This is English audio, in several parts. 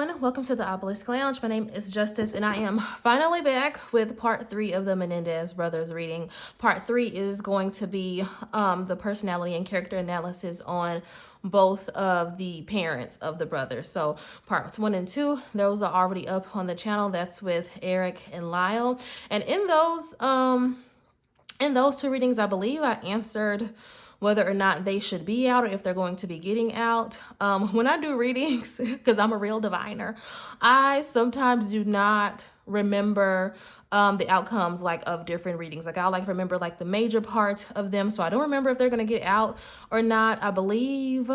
everyone, welcome to the Obelisk Lounge. My name is Justice and I am finally back with part 3 of the Menendez brothers reading. Part 3 is going to be the personality and character analysis on both of the parents of the brothers. So parts 1 and 2, those are already up on the channel. That's with Eric and Lyle. And in those 2 readings, I believe I answered whether or not they should be out or if they're going to be getting out. When I do readings, because I'm a real diviner, I sometimes do not remember the outcomes of different readings. I remember the major part of them. So I don't remember if they're going to get out or not. I believe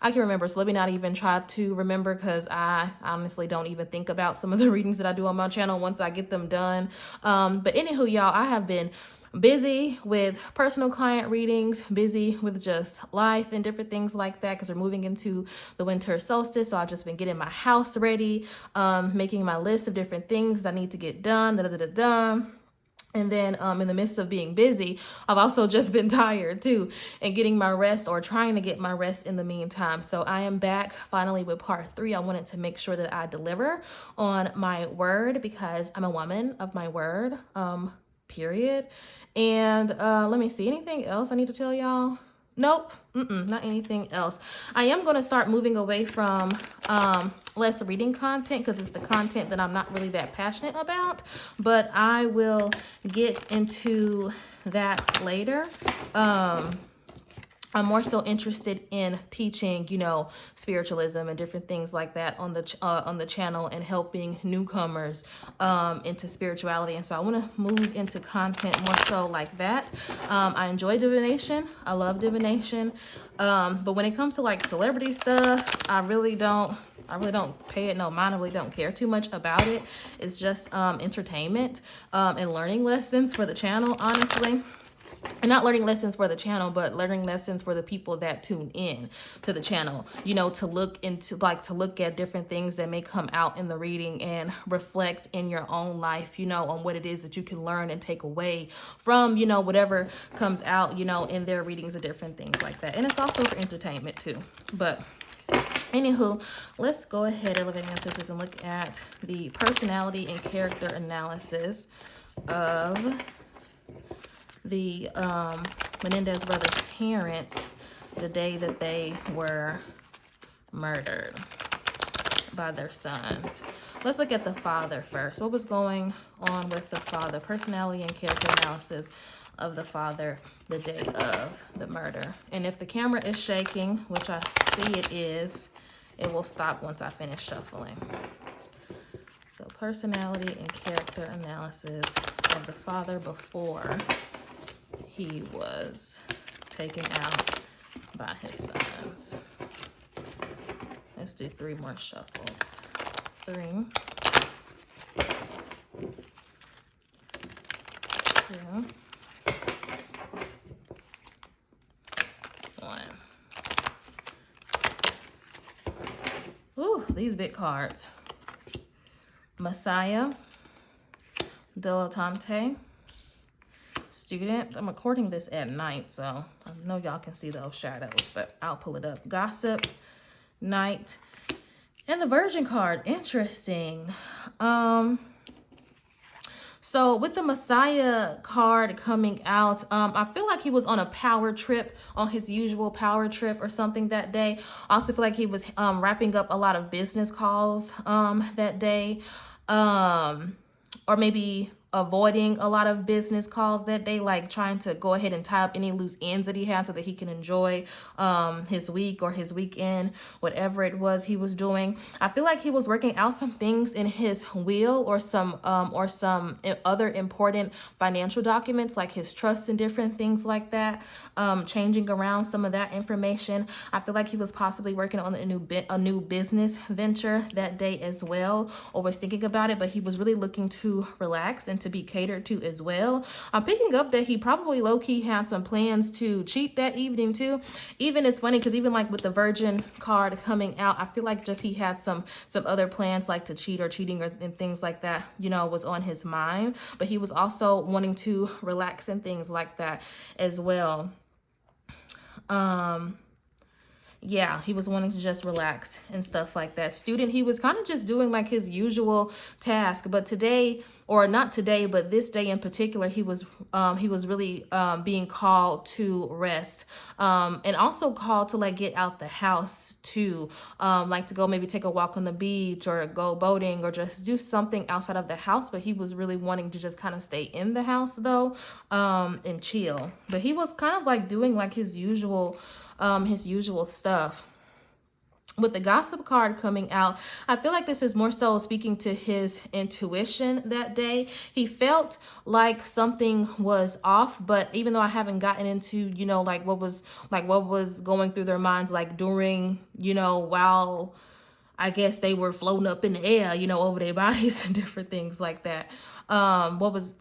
I can remember, so let me not even try to remember because I honestly don't even think about some of the readings that I do on my channel once I get them done. But anywho, y'all, I have been busy with personal client readings, busy with just life and different things like that because we're moving into the winter solstice. So I've just been getting my house ready, making my list of different things that I need to get done, And then in the midst of being busy, I've also just been tired too and getting my rest or trying to get my rest in the meantime. So I am back finally with part 3. I wanted to make sure that I deliver on my word because I'm a woman of my word, period. And let me see, anything else I need to tell y'all? Nope, not anything else. I am going to start moving away from less reading content because it's the content that I'm not really that passionate about, but I will get into that later. I'm more so interested in teaching, spiritualism and different things like that on the channel and helping newcomers into spirituality. And so I want to move into content more so like that. I enjoy divination. I love divination. But when it comes to celebrity stuff, I really don't pay it no mind. I really don't care too much about it. It's just entertainment and learning lessons for the channel, honestly. And not learning lessons for the channel, but learning lessons for the people that tune in to the channel, to look at different things that may come out in the reading and reflect in your own life, on what it is that you can learn and take away from, whatever comes out, in their readings of different things like that. And it's also for entertainment too. But anywho, let's go ahead, elevating ancestors, and look at the personality and character analysis of the Menendez brothers' parents the day that they were murdered by their sons. Let's look at the father first. What was going on with the father? Personality and character analysis of the father the day of the murder. And if the camera is shaking, which I see it is, it will stop once I finish shuffling. So personality and character analysis of the father before he was taken out by his sons. Let's do 3 more shuffles. 3, 2, 1. Ooh, these big cards. Messiah, dilettante, student. I'm recording this at night, so I know y'all can see those shadows, but I'll pull it up. Gossip, knight, and the virgin card. Interesting. So with the Messiah card coming out, I feel like he was on a power trip, on his usual power trip or something that day. I also feel like he was wrapping up a lot of business calls that day, or maybe avoiding a lot of business calls that day, trying to go ahead and tie up any loose ends that he had so that he can enjoy his week or his weekend, whatever it was he was doing. I feel like he was working out some things in his will or some other important financial documents like his trusts and different things like that, changing around some of that information. I feel like he was possibly working on a new business venture that day as well, or was thinking about it, but he was really looking to relax and to be catered to as well. I'm picking up that he probably low-key had some plans to cheat that evening too. Even it's funny because even with the Virgin card coming out, I feel like just he had some other plans to cheat or cheating and things like that, was on his mind. But he was also wanting to relax and things like that as well. yeah, he was wanting to just relax and stuff like that. Student, he was kind of just doing like his usual task, but today, or not today, but this day in particular, he was really being called to rest, and also called to like get out the house too, like to go maybe take a walk on the beach or go boating or just do something outside of the house. But he was really wanting to just kind of stay in the house though, and chill. But he was kind of like doing like his usual stuff. With the gossip card coming out, I feel like this is more so speaking to his intuition that day. He felt like something was off, but even though I haven't gotten into, you know, like what was going through their minds, like during, you know, while I guess they were floating up in the air, you know, over their bodies and different things like that. What was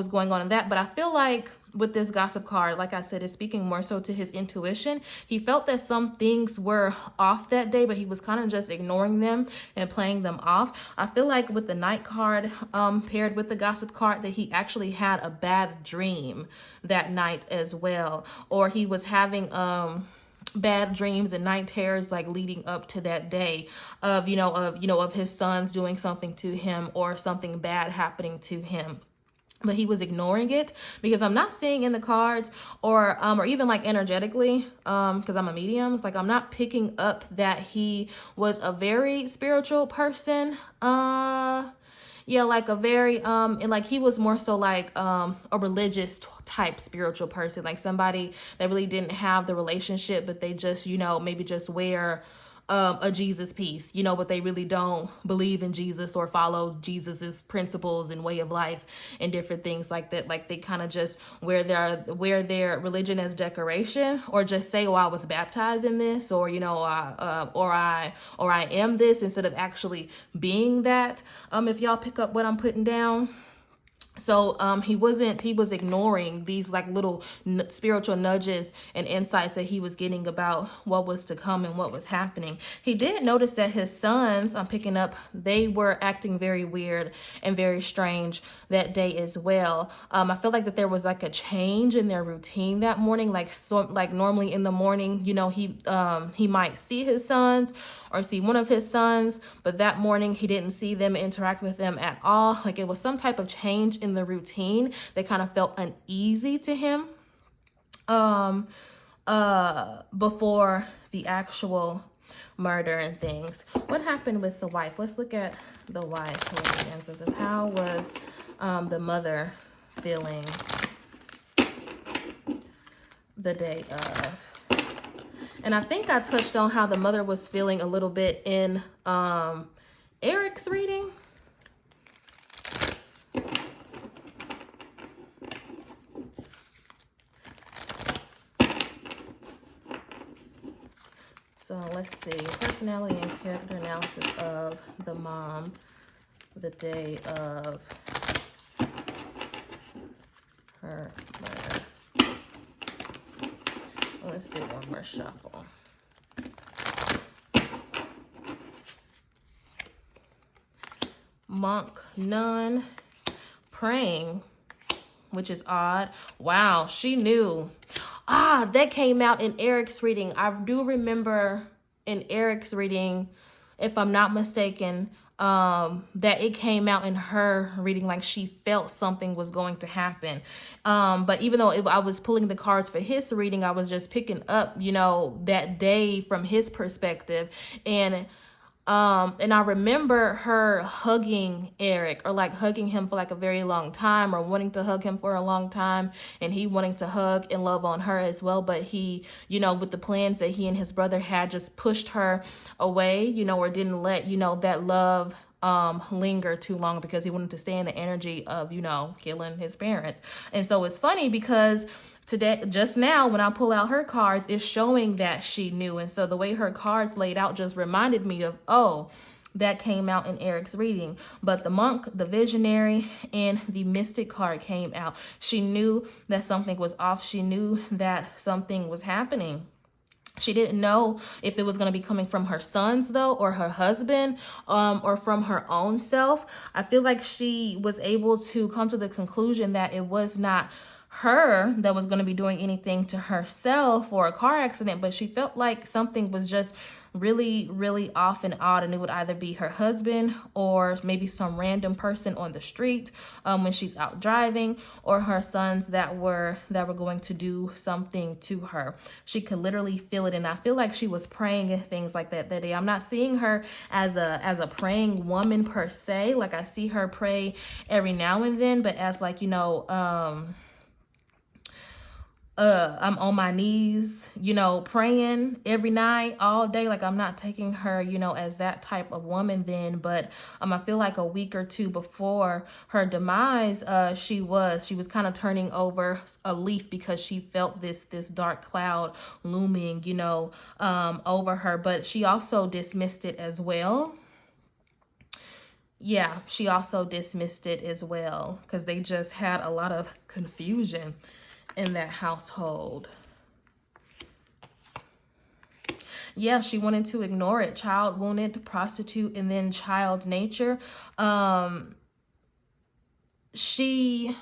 going on in that. But I feel like with this gossip card, like I said, it's speaking more so to his intuition. He felt that some things were off that day, but he was kind of just ignoring them and playing them off. I feel like with the Knight card paired with the gossip card, that he actually had a bad dream that night as well, or he was having bad dreams and night terrors like leading up to that day of his sons doing something to him or something bad happening to him. But he was ignoring it because I'm not seeing in the cards or even like energetically, because I'm a medium, like I'm not picking up that he was a very spiritual person. Like a very and like he was more so like a religious type spiritual person, like somebody that really didn't have the relationship, but they just, you know, maybe just wear a Jesus piece, you know, but they really don't believe in Jesus or follow Jesus's principles and way of life and different things like that. Like they kind of just wear their religion as decoration, or just say, oh, I was baptized in this, or, you know, or I am this, instead of actually being that. If y'all pick up what I'm putting down. So he was ignoring these like little spiritual nudges and insights that he was getting about what was to come and what was happening. He did notice that his sons, I'm picking up, they were acting very weird and very strange that day as well. I feel like that there was like a change in their routine that morning. Like normally in the morning, you know, he might see his sons or see one of his sons, but that morning he didn't see them, interact with them at all. Like it was some type of change in the routine that kind of felt uneasy to him before the actual murder and things. What happened with the wife? Let's look at the wife. Says, how was the mother feeling the day of? And I think I touched on how the mother was feeling a little bit in Eric's reading. So let's see, personality and character analysis of the mom the day of her murder. Let's do one more shuffle. Monk, nun, praying, which is odd. Wow, she knew. That came out in Eric's reading. I do remember in Eric's reading, if I'm not mistaken, that it came out in her reading like she felt something was going to happen. But even though I was pulling the cards for his reading, I was just picking up, you know, that day from his perspective. And I remember her hugging Eric, or like hugging him for like a very long time, or wanting to hug him for a long time, and he wanting to hug and love on her as well. But he, you know, with the plans that he and his brother had, just pushed her away, you know, or didn't let, you know, that love linger too long, because he wanted to stay in the energy of, you know, killing his parents. And so it's funny because today, just now, when I pull out her cards, it's showing that she knew. And so the way her cards laid out just reminded me of, oh, that came out in Eric's reading. But the monk, the visionary, and the mystic card came out. She knew that something was off. She knew that something was happening. She didn't know if it was going to be coming from her sons, though, or her husband, or from her own self. I feel like she was able to come to the conclusion that it was not her that was going to be doing anything to herself or a car accident, but she felt like something was just really, really off and odd, and it would either be her husband or maybe some random person on the street when she's out driving, or her sons that were going to do something to her. She could literally feel it, and I feel like she was praying and things like that day. I'm not seeing her as a praying woman per se. Like, I see her pray every now and then, but as like, I'm on my knees, praying every night, all day. Like, I'm not taking her, as that type of woman then. But I feel like a week or two before her demise, she was kind of turning over a leaf because she felt this dark cloud looming, over her. But she also dismissed it as well. Yeah, she also dismissed it as well because they just had a lot of confusion in that household. Yeah, she wanted to ignore it. Child wounded, prostitute, and then child nature. She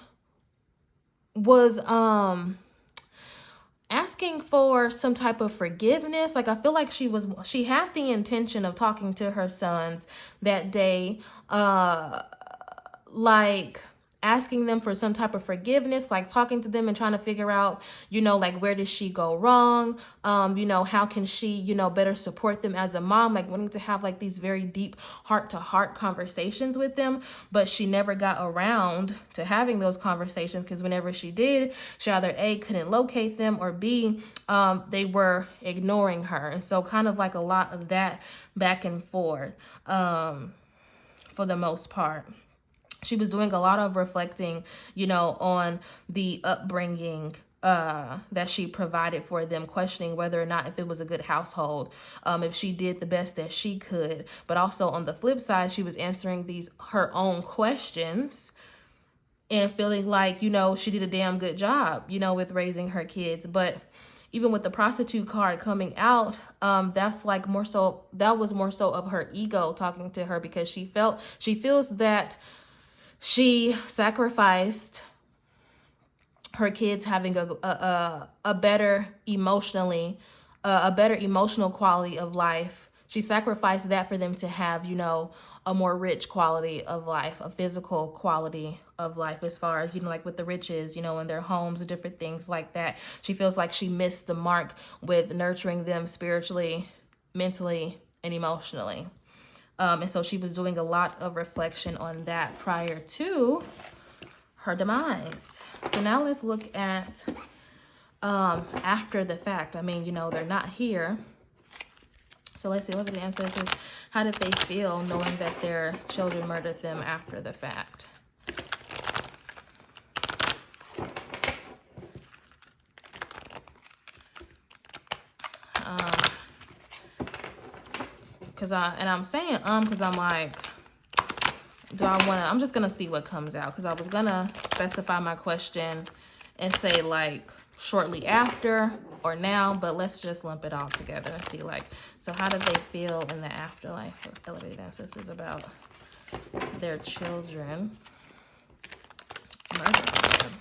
was asking for some type of forgiveness. Like, I feel like she had the intention of talking to her sons that day, like asking them for some type of forgiveness, like talking to them and trying to figure out, like, where did she go wrong? How can she, better support them as a mom, like wanting to have like these very deep heart-to-heart conversations with them. But she never got around to having those conversations because whenever she did, she either A, couldn't locate them, or B, they were ignoring her. And so kind of like a lot of that back and forth for the most part. She was doing a lot of reflecting, on the upbringing that she provided for them, questioning whether or not if it was a good household, if she did the best that she could. But also on the flip side, she was answering her own questions and feeling like, she did a damn good job, with raising her kids. But even with the prostitute card coming out, that was more so of her ego talking to her, because she feels that she sacrificed her kids having a better emotional quality of life. She sacrificed that for them to have, a more rich quality of life, a physical quality of life, as far as, like with the riches, in their homes and different things like that. She feels like she missed the mark with nurturing them spiritually, mentally, and emotionally. And so she was doing a lot of reflection on that prior to her demise. So now let's look at after the fact. They're not here. So let's see, look at the answer. It says, how did they feel knowing that their children murdered them after the fact? I'm saying because I'm like, I'm just gonna see what comes out, because I was gonna specify my question and say like shortly after or now, but let's just lump it all together and see, like, so how did they feel in the afterlife of elevated ancestors about their children murdering them?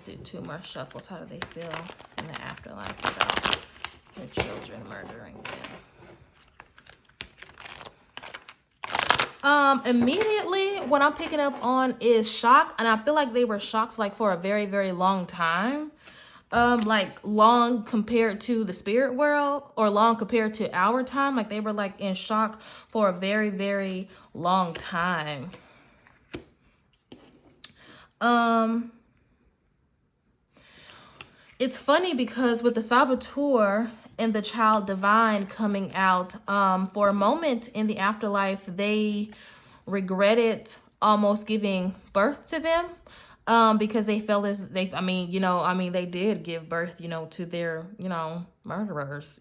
Do 2 more shuffles. How do they feel in the afterlife about their children murdering them? Immediately what I'm picking up on is shock, and I feel like they were shocked like for a very, very long time. Like long compared to the spirit world, or long compared to our time. Like they were like in shock for a very, very long time. It's funny because with the saboteur and the child divine coming out, for a moment in the afterlife, they regretted almost giving birth to them, because they felt as they did give birth, to their, murderers,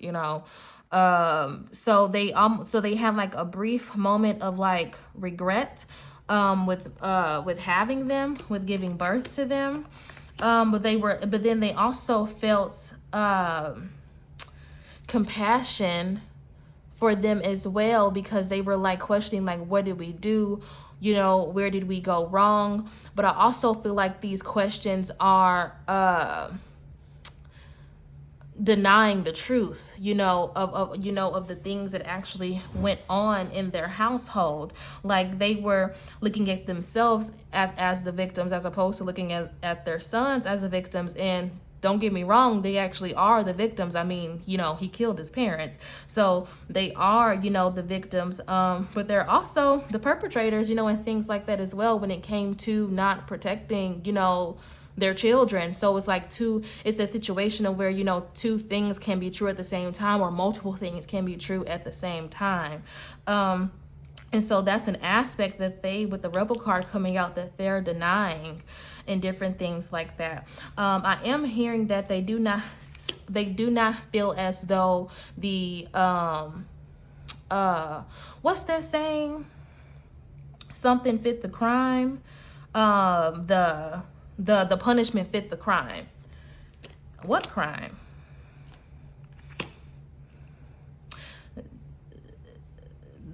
so they had like a brief moment of like regret, with having them, with giving birth to them. But then they also felt compassion for them as well, because they were like questioning, like, what did we do? You know, where did we go wrong? But I also feel like these questions are denying the truth, you know, of the things that actually went on in their household. Like, they were looking at themselves as the victims, as opposed to looking at their sons as the victims. And don't get me wrong, they actually are the victims. I mean, you know, he killed his parents, so they are, you know, the victims. But they're also the perpetrators, you know, and things like that as well, when it came to not protecting, you know, their children. So it's like it's a situation of where, you know, two things can be true at the same time, or multiple things can be true at the same time. And so that's an aspect that they, with the Rebel card coming out, that they're denying, and different things like that. I am hearing that they do not feel as though the what's that saying? Something fit the crime. The punishment fit the crime. What crime?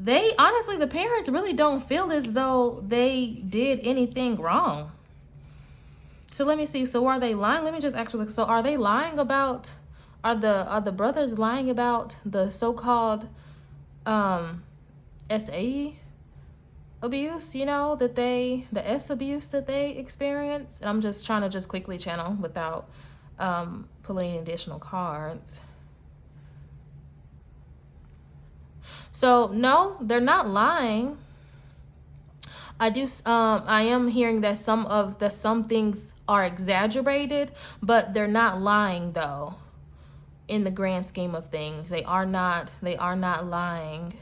They honestly, the parents really don't feel as though they did anything wrong. So let me see. So are they lying? Let me just ask. So are they lying about? Are the brothers lying about the so-called SA abuse? You know, that the S abuse that they experience. And I'm just trying to just quickly channel without pulling additional cards. So no, they're not lying. I am hearing that some things are exaggerated, but they're not lying though. In the grand scheme of things, they are not lying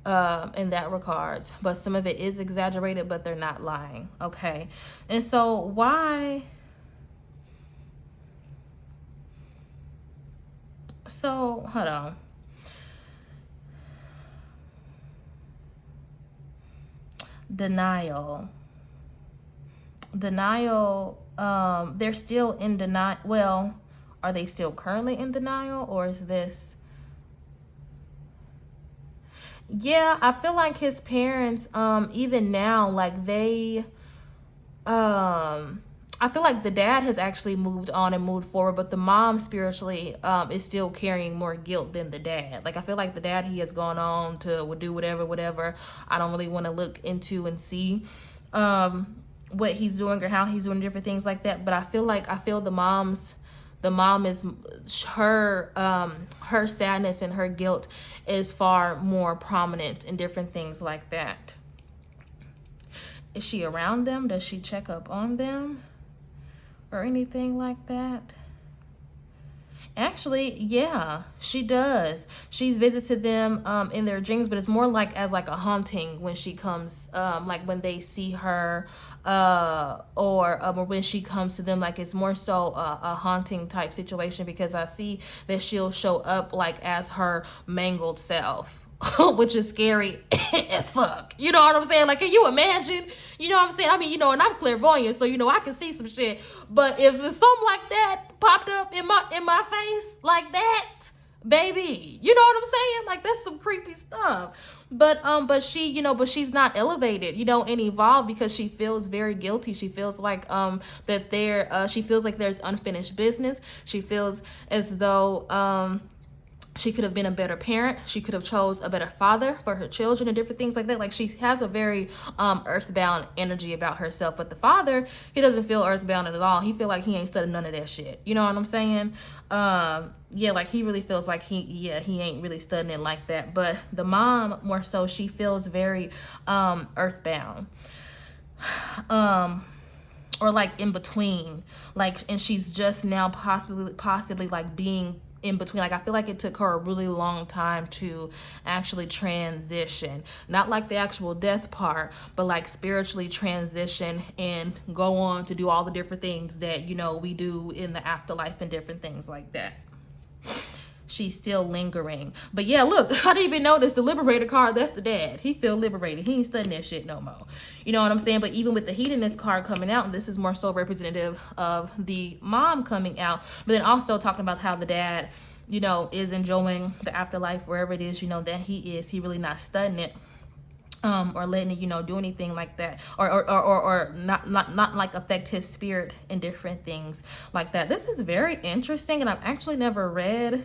in that regards. But some of it is exaggerated, but they're not lying. Okay. And so why? So hold on. Denial, they're still in denial. Well, are they still currently in denial, or is this? Yeah, I feel like his parents, even now, like they, I feel like the dad has actually moved on and moved forward, but the mom spiritually is still carrying more guilt than the dad. Like, I feel like the dad, he has gone on to do whatever. I don't really want to look into and see what he's doing or how he's doing different things like that. But I feel the mom is her sadness and her guilt is far more prominent in different things like that. Is she around them? Does she check up on them? Or anything like that? Actually, yeah, she does. She's visited them in their dreams, but it's more like as like a haunting when she comes, like when they see her, or when she comes to them. Like, it's more so a haunting type situation, because I see that she'll show up like as her mangled self. Which is scary as fuck. You know what I'm saying? Like, can you imagine? You know what I'm saying? I mean, you know, and I'm clairvoyant, so, you know, I can see some shit. But if there's something like that popped up in my face like that, baby, you know what I'm saying? Like, that's some creepy stuff. But she, you know, but she's not elevated, you know, and evolved, because she feels very guilty. She feels like she feels like there's unfinished business. She feels as though she could have been a better parent. She could have chose a better father for her children and different things like that. Like, she has a very earthbound energy about herself. But the father, he doesn't feel earthbound at all. He feel like he ain't studied none of that shit. You know what I'm saying? Yeah, like, he really feels like he ain't really studying it like that. But the mom, more so, she feels very earthbound. Or like in between. Like, and she's just now possibly like being in between. Like, I feel like it took her a really long time to actually transition, not like the actual death part, but like spiritually transition and go on to do all the different things that, you know, we do in the afterlife and different things like that. She's still lingering. But yeah, look, I didn't even notice the Liberator card. That's the dad. He feel liberated. He ain't studying that shit no more. You know what I'm saying? But even with the Hedonist card coming out, this is more so representative of the mom coming out. But then also talking about how the dad you know, is enjoying the afterlife wherever it is, you know, that he is. He really not studying it. Or letting it, you know, do anything like that, or not like affect his spirit in different things like that. This is very interesting, and I've actually never read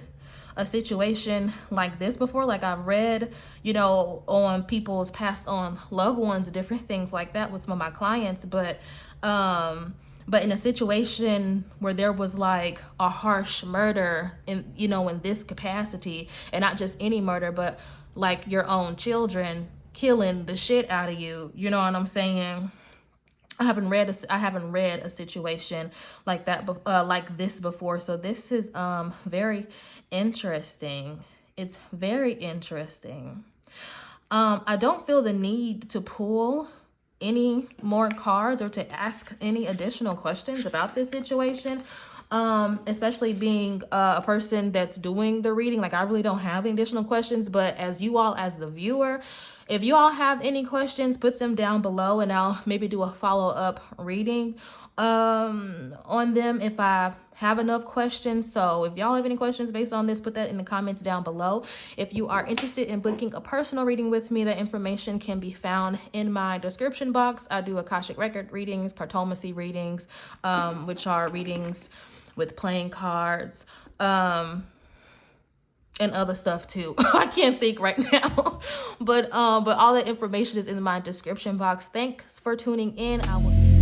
a situation like this before. Like, I've read, you know, on people's passed on loved ones, different things like that with some of my clients, but in a situation where there was like a harsh murder in, you know, in this capacity, and not just any murder, but like your own children killing the shit out of you, you know what I'm saying? I haven't read a situation like that, like this before. So this is very interesting. It's very interesting. I don't feel the need to pull any more cards or to ask any additional questions about this situation. Especially being a person that's doing the reading. Like, I really don't have any additional questions, but as you all, as the viewer, if you all have any questions, put them down below, and I'll maybe do a follow-up reading on them if I have enough questions. So if y'all have any questions based on this, put that in the comments down below. If you are interested in booking a personal reading with me, that information can be found in my description box. I do Akashic record readings, cartomancy readings, which are readings with playing cards, and other stuff too. I can't think right now, but all that information is in my description box. Thanks for tuning in. I will see you.